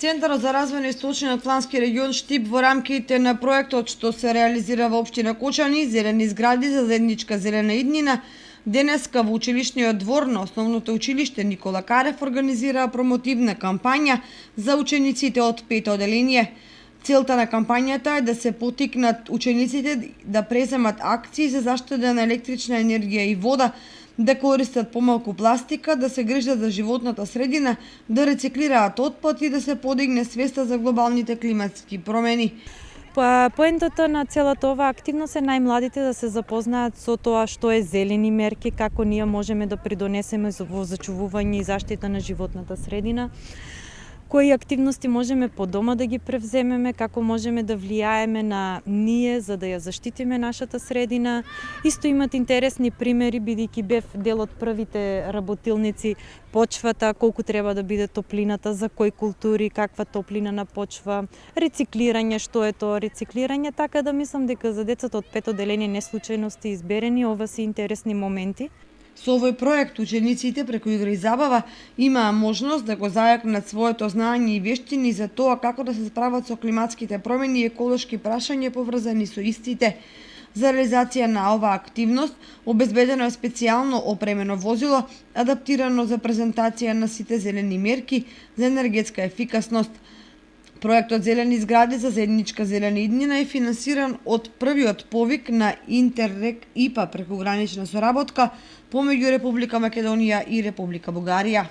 Центарот за развој на Источно-Атлантски регион Штип во рамките на проектот што се реализира во општина Кочани, зелени згради за заедничка зелена иднина, денеска во училишниот двор на основното училиште Никола Карев организираа промотивна кампања за учениците од 5 оделение. Целта на кампањата е да се потикнат учениците да преземат акции за заштеда на електрична енергија и вода, да користат помалку пластика, да се грижат за животната средина, да рециклираат отпад и да се подигне свеста за глобалните климатски промени. Поентата на целата оваа активност е најмладите да се запознаат со тоа што е зелени мерки, како ние можеме да придонесеме во зачувување и заштита на животната средина, кои активности можеме по дома да ги превземеме, како можеме да влијаеме на ние за да ја заштитиме нашата средина. Исто имат интересни примери, бидејќи бев дел од првите работилници, почвата, колку треба да биде топлината, за кои култури, каква топлина на почва, рециклирање, што е тоа рециклирање, така да мислам дека за децата од 5 оделение не случајно сте изберени, ова се интересни моменти. Со овој проект учениците преку игра и забава имаа можност да го зајакнат своето знаење и вештини за тоа како да се справат со климатските промени и еколошки прашања поврзани со истите. За реализација на оваа активност обезбедено е специјално опремено возило, адаптирано за презентација на сите зелени мерки за енергетска ефикасност. Проектот Зелени згради за заедничка зелена иднина е финансиран од првиот повик на Интеррек ИПА прекугранична соработка помеѓу Република Македонија и Република Бугарија.